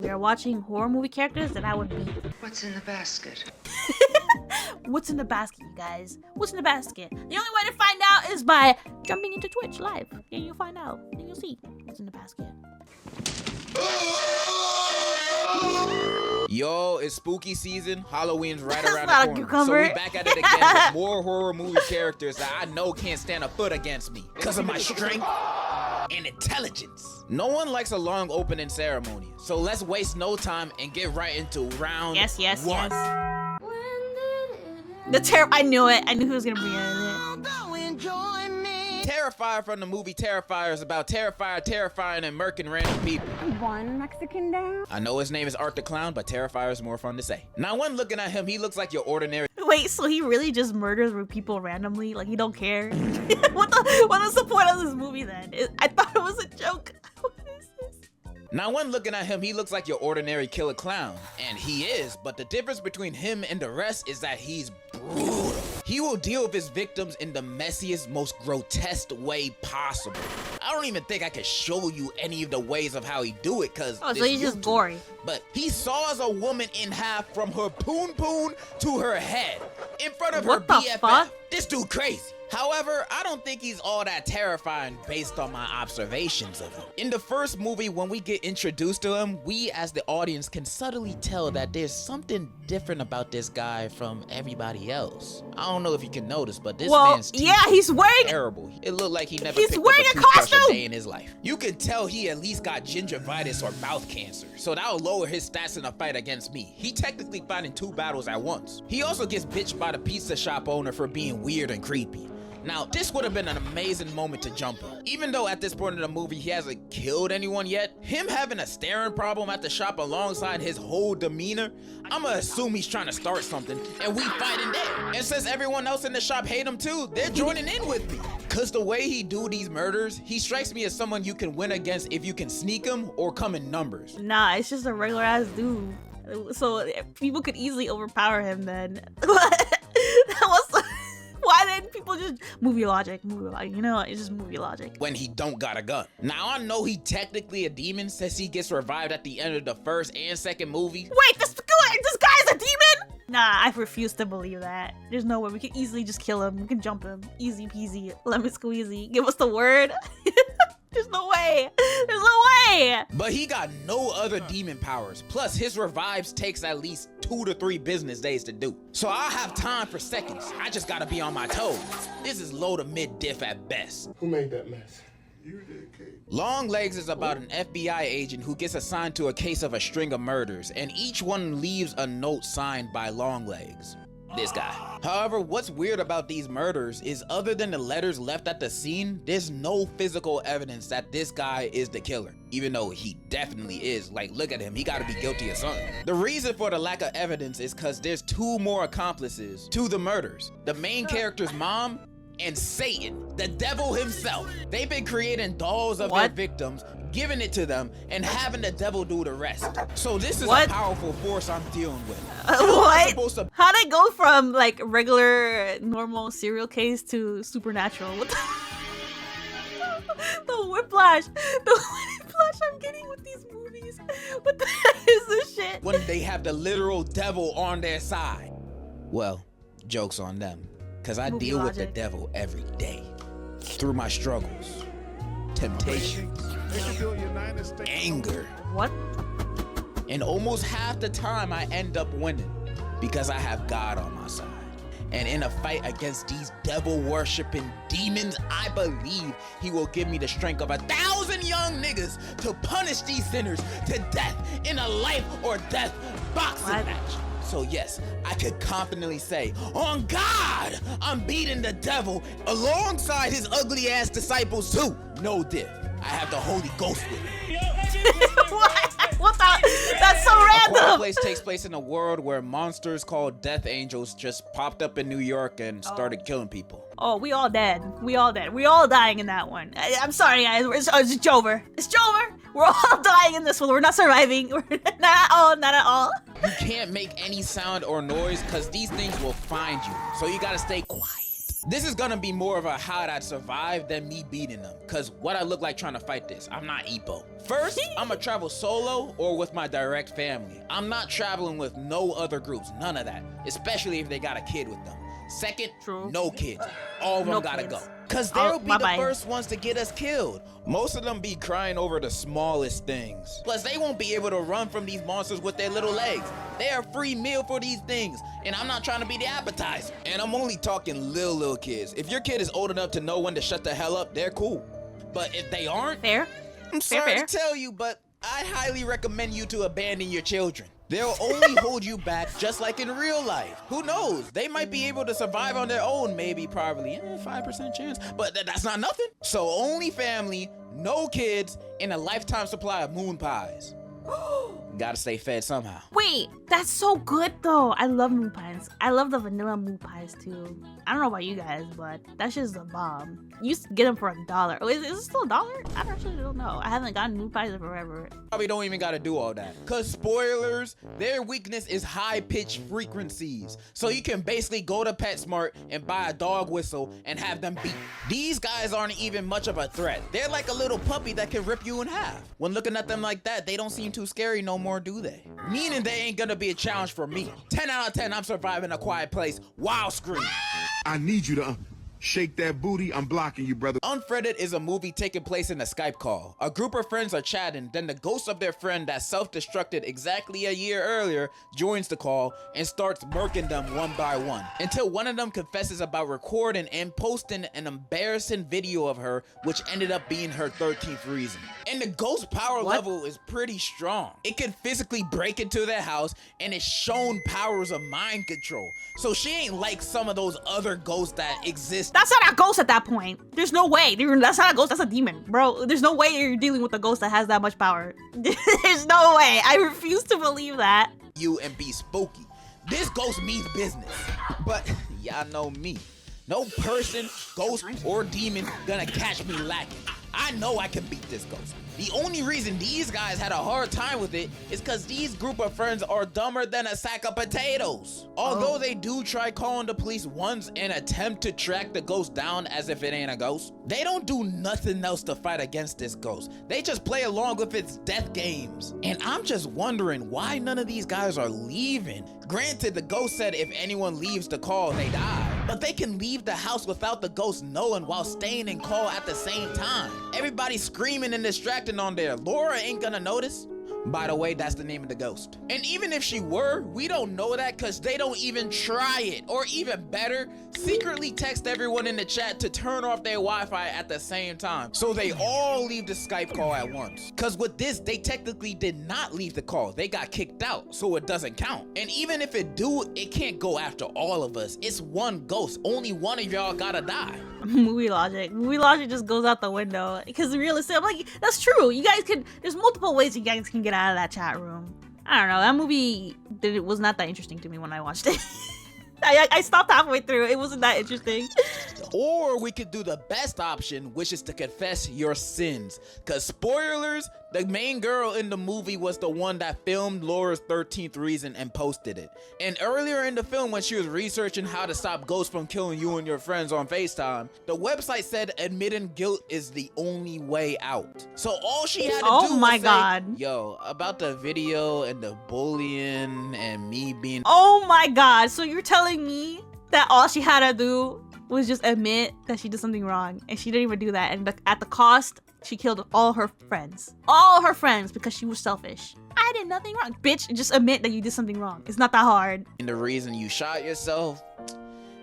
we are watching horror movie characters, then I would be. What's in the basket? What's in the basket, you guys? What's in the basket? The only way to find out is by jumping into Twitch live. And you'll find out. And you'll see what's in the basket. Yo, it's spooky season. Halloween's right around not the a corner. cucumber. So we back at it again with more horror movie characters that I know can't stand a foot against me because of my strength and intelligence. No one likes a long opening ceremony, so let's waste no time and get right into round one. I knew it. I knew who was gonna be in it. Terrifier from the movie Terrifier is about Terrifier terrifying and murking random people. One Mexican down. I know his name is Art the Clown, but Terrifier is more fun to say. Now, when looking at him, he looks like your ordinary. Wait, so he really just murders people randomly? Like he don't care? What's the point of this movie then? I thought it was a joke. What is this? Now, when looking at him, he looks like your ordinary killer clown. And he is, but the difference between him and the rest is that he's brutal. He will deal with his victims in the messiest, most grotesque way possible. I don't even think I can show you any of the ways of how he do it, cause so he's just gory. But he saws a woman in half from her poon to her head in front of her BFF. Fuck? This dude crazy. However, I don't think he's all that terrifying based on my observations of him. In the first movie, when we get introduced to him, we as the audience can subtly tell that there's something different about this guy from everybody else. I don't know if you can notice, but this man's teeth he's wearing terrible. It looked like he never He's picked wearing up a a toothbrush costume! a day in his life. You can tell he at least got gingivitis or mouth cancer, so that'll lower his stats in a fight against me. He technically fighting 2 battles at once. He also gets bitched by the pizza shop owner for being weird and creepy. Now, this would have been an amazing moment to jump on. Even though at this point in the movie he hasn't killed anyone yet, him having a staring problem at the shop alongside his whole demeanor, I'ma assume he's trying to start something, and we fighting there. And since everyone else in the shop hate him too, they're joining in with me. Cause the way he do these murders, he strikes me as someone you can win against if you can sneak him or come in numbers. Nah, it's just a regular ass dude. So people could easily overpower him then. Why didn't people just movie logic, you know, it's just movie logic. When he don't got a gun. Now I know he technically a demon since he gets revived at the end of the first and second movie. Wait, this guy's a demon? Nah, I refuse to believe that. There's no way. We can easily just kill him. We can jump him. Easy peasy, lemon squeezy. Give us the word. There's no way. There's no way. But he got no other demon powers. Plus, his revives takes at least 2 to 3 business days to do. So I'll have time for seconds. I just gotta be on my toes. This is low to mid diff at best. Who made that mess? You did, Kate. Longlegs is about an FBI agent who gets assigned to a case of a string of murders, and each one leaves a note signed by Longlegs. This guy. However, what's weird about these murders is other than the letters left at the scene, there's no physical evidence that this guy is the killer. Even though he definitely is. Like, look at him, he gotta be guilty of something. The reason for the lack of evidence is because there's 2 more accomplices to the murders. The main character's mom and Satan, the devil himself. They've been creating dolls of their victims, giving it to them, and having the devil do the rest. So this is a powerful force I'm dealing with. What? How'd I go from like regular, normal serial case to supernatural? What the whiplash? The whiplash I'm getting with these movies. What the heck is this shit? When they have the literal devil on their side. Well, joke's on them. Cause I deal with the devil every day. Through my struggles, temptations, anger. What? And almost half the time I end up winning because I have God on my side. And in a fight against these devil-worshipping demons, I believe he will give me the strength of 1,000 young niggas to punish these sinners to death in a life or death boxing match. So yes, I could confidently say, on God, I'm beating the devil alongside his ugly ass disciples too. No diff. I have the Holy Ghost with me. What the? That's so random. A Quiet Place takes place in a world where monsters called Death Angels just popped up in New York and started killing people. Oh, we all dead. We all dead. We all dying in that one. I'm sorry, guys. It's Jover. It's Jover. We're all dying in this one. We're not surviving. We're not at all. Not at all. You can't make any sound or noise because these things will find you. So you gotta stay quiet. This is gonna be more of a how'd I survive than me beating them, cause what I look like trying to fight this, I'm not Ippo. First, I'ma travel solo or with my direct family. I'm not traveling with no other groups, none of that, especially if they got a kid with them. Second, no kids. All of them gotta go. Cause they'll be the first ones to get us killed. Most of them be crying over the smallest things. Plus, they won't be able to run from these monsters with their little legs. They are a free meal for these things, and I'm not trying to be the appetizer. And I'm only talking little kids. If your kid is old enough to know when to shut the hell up, they're cool. But if they aren't, I'm sorry to tell you, but I highly recommend you to abandon your children. They'll only hold you back just like in real life. Who knows? They might be able to survive on their own, maybe, probably, 5% chance, but that's not nothing. So only family, no kids, and a lifetime supply of moon pies. Gotta stay fed somehow. Wait, that's so good though. I love moon pies. I love the vanilla moon pies too. I don't know about you guys, but that's just a bomb. You used to get them for $1. Oh, is it still $1? I actually don't know. I haven't gotten moon pies in forever. Probably don't even gotta do all that. Cause spoilers, their weakness is high pitched frequencies. So you can basically go to PetSmart and buy a dog whistle and have them beat. These guys aren't even much of a threat. They're like a little puppy that can rip you in half. When looking at them like that, they don't seem too scary no more, do they? Meaning they ain't gonna be a challenge for me. 10 out of 10, I'm surviving a quiet place while screaming. I need you to shake that booty. I'm blocking you, brother. Unfriended is a movie taking place in a Skype call. A group of friends are chatting, then the ghost of their friend that self-destructed exactly a year earlier joins the call and starts murking them one by one, until one of them confesses about recording and posting an embarrassing video of her, which ended up being her 13th reason. And the ghost power level is pretty strong. It can physically break into their house, and it's shown powers of mind control. So she ain't like some of those other ghosts that exist. That's not a ghost at that point. There's no way. That's not a ghost. That's a demon, bro. There's no way you're dealing with a ghost that has that much power. There's no way. I refuse to believe that. You and be spooky. This ghost means business. But y'all know me. No person, ghost, or demon gonna catch me lacking. I know I can beat this ghost. The only reason these guys had a hard time with it is because these group of friends are dumber than a sack of potatoes. Although they do try calling the police once and attempt to track the ghost down as if it ain't a ghost, they don't do nothing else to fight against this ghost. They just play along with its death games. And I'm just wondering why none of these guys are leaving. Granted, the ghost said if anyone leaves the call, they die. But they can leave the house without the ghost knowing while staying in call at the same time. Everybody's screaming and distracting on there. Laura ain't gonna notice. By the way, that's the name of the ghost. And even if she were, we don't know that because they don't even try it. Or even better, secretly text everyone in the chat to turn off their Wi-Fi at the same time. So they all leave the Skype call at once. Because with this, they technically did not leave the call. They got kicked out, so it doesn't count. And even if it do, it can't go after all of us. It's one ghost. Only one of y'all gotta die. Movie logic just goes out the window because realistically, I'm like, that's true. You guys can, there's multiple ways you guys can get out of that chat room. I don't know, that movie was not that interesting to me when I watched it. I stopped halfway through. It wasn't that interesting. Or we could do the best option, which is to confess your sins. Cause spoilers, the main girl in the movie was the one that filmed Laura's 13th reason and posted it. And earlier in the film, when she was researching how to stop ghosts from killing you and your friends on FaceTime, the website said admitting guilt is the only way out. So all she had to do was say, yo, about the video and the bullying and me being— oh my god, so you're telling me that all she had to do was just admit that she did something wrong, and she didn't even do that, and at the cost, she killed all her friends because she was selfish. I did nothing wrong, bitch. Just admit that you did something wrong. It's not that hard. And the reason you shot yourself,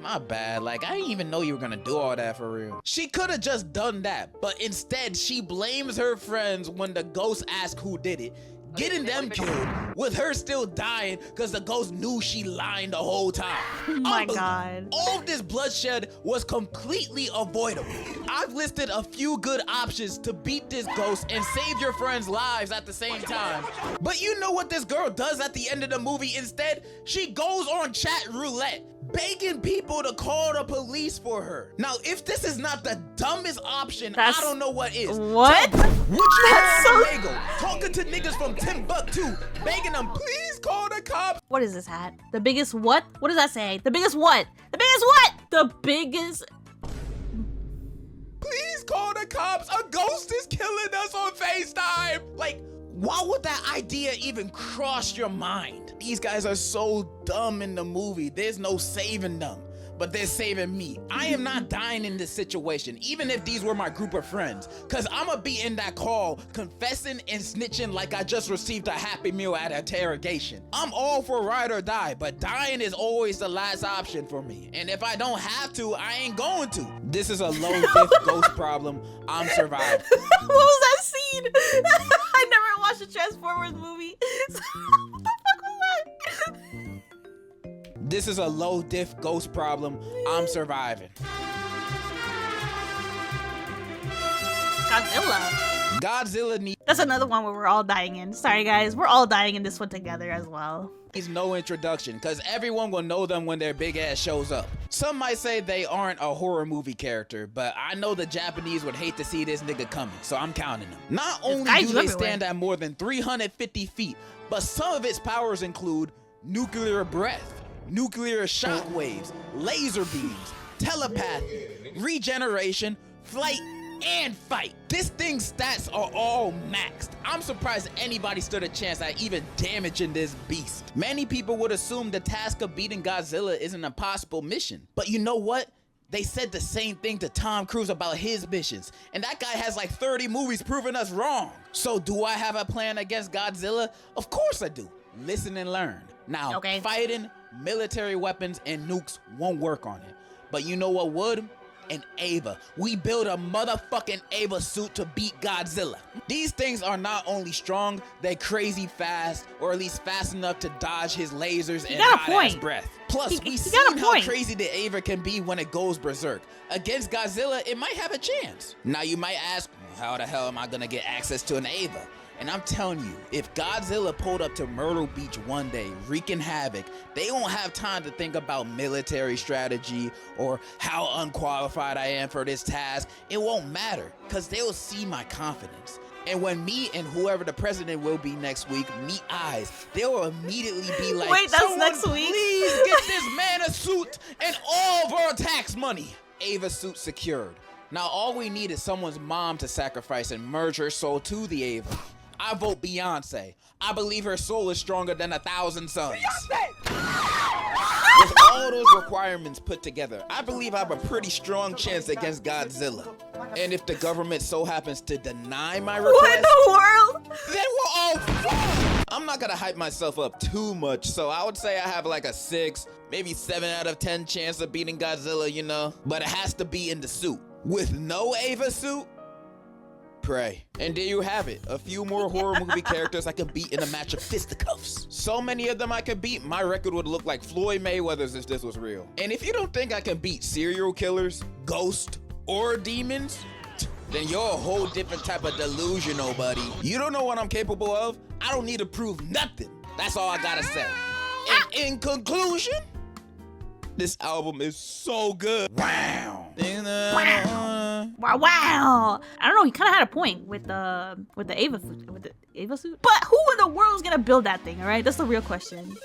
my bad. Like, I didn't even know you were gonna do all that for real. She could have just done that, but instead she blames her friends when the ghost asks who did it, getting them killed with her still dying because the ghost knew she lied the whole time. Oh my god. All of this bloodshed was completely avoidable. I've listed a few good options to beat this ghost and save your friends' lives at the same time. But you know what this girl does at the end of the movie instead? She goes on chat roulette, begging people to call the police for her. Now, if this is not the dumbest option, I don't know what is. What? Would you have Diego talking to niggas from Timbuktu, begging them, please call the cops? What is this hat? The biggest what? What does that say? The biggest what? The biggest what? The biggest. Please call the cops. A ghost is killing us on FaceTime. Like, why would that idea even cross your mind? These guys are so dumb in the movie. There's no saving them, but they're saving me. I am not dying in this situation, even if these were my group of friends, because I'm going to be in that call confessing and snitching like I just received a Happy Meal at interrogation. I'm all for ride or die, but dying is always the last option for me. And if I don't have to, I ain't going to. This is a low-diff ghost problem. I'm surviving. What was that scene? I never watched a Transformers movie. What the fuck was that? This is a low-diff ghost problem. I'm surviving. Godzilla needs That's another one where we're all dying in. Sorry guys, we're all dying in this one together as well. no introduction, because everyone will know them when their big ass shows up. Some might say they aren't a horror movie character, but I know the Japanese would hate to see this nigga coming, so I'm counting them. Not only do they stand at more than 350 feet, but some of its powers include nuclear breath, nuclear shockwaves, laser beams, telepathy, regeneration, flight, and fight. This thing's stats are all maxed. I'm surprised anybody stood a chance at even damaging this beast. Many people would assume the task of beating Godzilla is an impossible mission. But you know what? They said the same thing to Tom Cruise about his missions, and that guy has like 30 movies proving us wrong. So do I have a plan against Godzilla? Of course I do. Listen and learn. Now, fighting, military weapons, and nukes won't work on it. But you know what would? An Ava. We build a motherfucking Ava suit to beat Godzilla. These things are not only strong, they're crazy fast, or at least fast enough to dodge his lasers and hot-ass breath. Plus, we've seen how crazy the Ava can be when it goes berserk. Against Godzilla, it might have a chance. Now you might ask, how the hell am I gonna get access to an Ava? And I'm telling you, if Godzilla pulled up to Myrtle Beach one day, wreaking havoc, they won't have time to think about military strategy or how unqualified I am for this task. It won't matter, because they'll see my confidence. And when me and whoever the president will be next week meet eyes, they'll immediately be like, wait, that's next week? Please get this man a suit and all of our tax money. Ava suit secured. Now all we need is someone's mom to sacrifice and merge her soul to the Ava. I vote Beyonce. I believe her soul is stronger than 1,000 suns. With all those requirements put together, I believe I have a pretty strong chance against Godzilla. And if the government so happens to deny my request, what in the world? Then we're all I'm not gonna hype myself up too much, so I would say I have like a 6, maybe 7 out of 10 chance of beating Godzilla, you know? But it has to be in the suit. With no Ava suit, pray. And there you have it. A few more horror movie characters I could beat in a match of fisticuffs. So many of them I could beat, my record would look like Floyd Mayweather's if this was real. And if you don't think I can beat serial killers, ghosts, or demons, then you're a whole different type of delusional, buddy. You don't know what I'm capable of? I don't need to prove nothing. That's all I gotta say. And in conclusion, this album is so good. Wow. Wow. I don't know, he kind of had a point with the Ava suit. But who in the world is gonna build that thing, all right? That's the real question.